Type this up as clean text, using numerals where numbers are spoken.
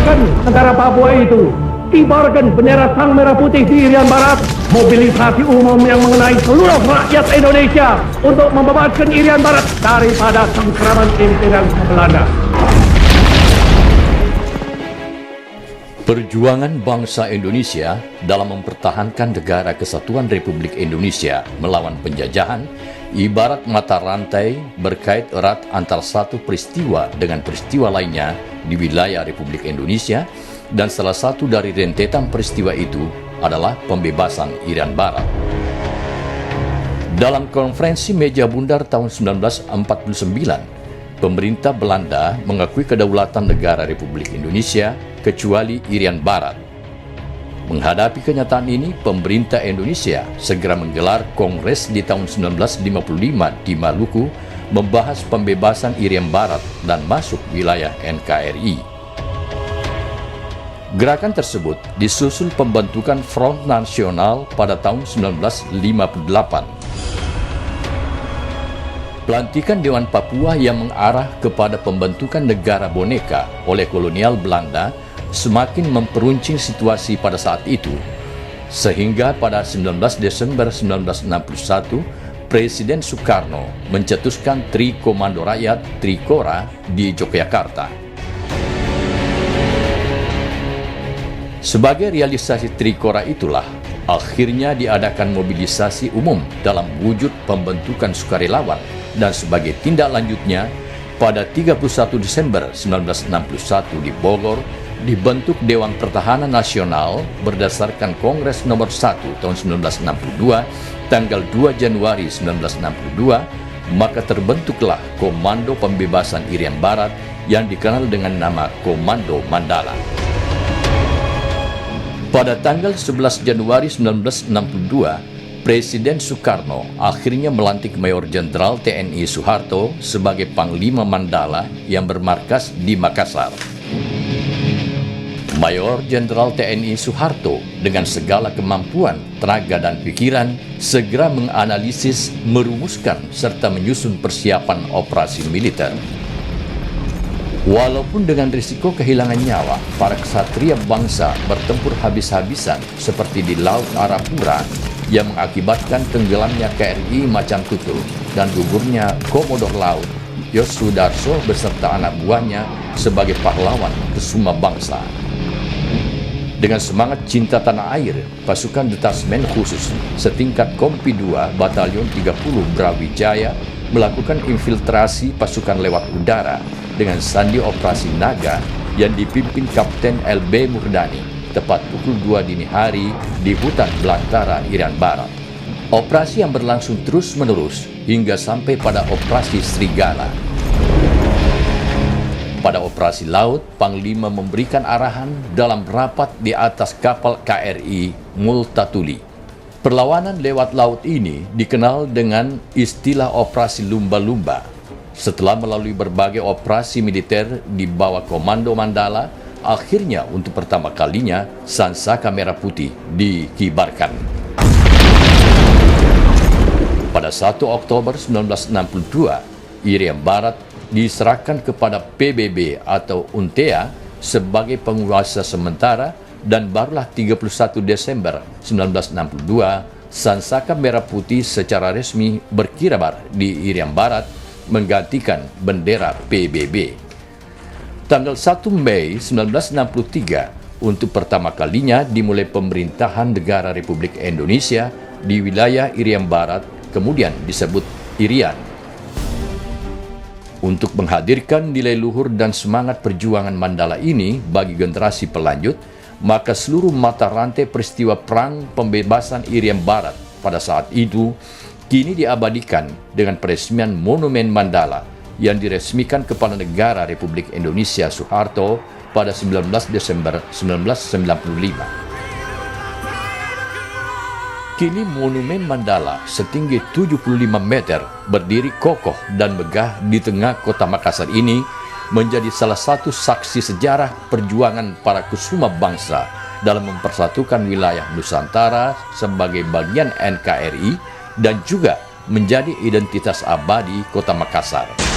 kibarkan negara Papua itu. Kibarkan bendera sang merah putih di Irian Barat. Mobilisasi umum yang mengenai seluruh rakyat Indonesia untuk membebaskan Irian Barat daripada cengkeraman imperial Belanda. Perjuangan bangsa Indonesia dalam mempertahankan negara kesatuan Republik Indonesia melawan penjajahan ibarat mata rantai berkait erat antara satu peristiwa dengan peristiwa lainnya di wilayah Republik Indonesia, dan salah satu dari rentetan peristiwa itu adalah pembebasan Irian Barat. Dalam konferensi meja bundar tahun 1949, pemerintah Belanda mengakui kedaulatan negara Republik Indonesia kecuali Irian Barat. Menghadapi kenyataan ini, pemerintah Indonesia segera menggelar kongres di tahun 1955 di Maluku membahas pembebasan Irian Barat dan masuk wilayah NKRI. Gerakan tersebut disusul pembentukan Front Nasional pada tahun 1958. Pelantikan Dewan Papua yang mengarah kepada pembentukan negara boneka oleh kolonial Belanda semakin memperuncing situasi pada saat itu, sehingga pada 19 Desember 1961, Presiden Soekarno mencetuskan Tri Komando Rakyat Trikora di Yogyakarta. Sebagai realisasi Trikora itulah, akhirnya diadakan mobilisasi umum dalam wujud pembentukan sukarelawan, dan sebagai tindak lanjutnya, pada 31 Desember 1961 di Bogor, dibentuk Dewan Pertahanan Nasional berdasarkan Kongres nomor 1 tahun 1962, tanggal 2 Januari 1962, maka terbentuklah Komando Pembebasan Irian Barat yang dikenal dengan nama Komando Mandala. Pada tanggal 11 Januari 1962, Presiden Soekarno akhirnya melantik Mayor Jenderal TNI Soeharto sebagai Panglima Mandala yang bermarkas di Makassar. Mayor Jenderal TNI Soeharto dengan segala kemampuan, tenaga dan pikiran segera menganalisis, merumuskan serta menyusun persiapan operasi militer. Walaupun dengan risiko kehilangan nyawa, para ksatria bangsa bertempur habis-habisan seperti di Laut Arafura yang mengakibatkan tenggelamnya KRI Macan Tutul dan gugurnya Komodor Laut Yosudarso beserta anak buahnya sebagai pahlawan kesuma bangsa. Dengan semangat cinta tanah air, pasukan detasmen khusus setingkat Kompi 2 Batalion 30 Brawijaya melakukan infiltrasi pasukan lewat udara dengan sandi operasi Naga yang dipimpin Kapten LB Murdani tepat pukul 2 dini hari di hutan belantara Irian Barat. Operasi yang berlangsung terus-menerus hingga sampai pada operasi Serigala. Pada operasi laut, Panglima memberikan arahan dalam rapat di atas kapal KRI Multatuli. Perlawanan lewat laut ini dikenal dengan istilah operasi lumba-lumba. Setelah melalui berbagai operasi militer di bawah Komando Mandala, akhirnya untuk pertama kalinya Sansaka Merah Putih dikibarkan. Pada 1 Oktober 1962, Irian Barat diserahkan kepada PBB atau UNTEA sebagai penguasa sementara, dan barulah 31 Desember 1962 Sansaka Merah Putih secara resmi berkibar di Irian Barat menggantikan bendera PBB. Tanggal 1 Mei 1963, untuk pertama kalinya dimulai pemerintahan negara Republik Indonesia di wilayah Irian Barat, kemudian disebut Irian. Untuk menghadirkan nilai luhur dan semangat perjuangan Mandala ini bagi generasi pelanjut, maka seluruh mata rantai peristiwa perang pembebasan Irian Barat pada saat itu kini diabadikan dengan peresmian Monumen Mandala yang diresmikan Kepala Negara Republik Indonesia Soeharto pada 19 Desember 1995. Kini Monumen Mandala setinggi 75 meter berdiri kokoh dan megah di tengah kota Makassar ini menjadi salah satu saksi sejarah perjuangan para kusuma bangsa dalam mempersatukan wilayah Nusantara sebagai bagian NKRI dan juga menjadi identitas abadi kota Makassar.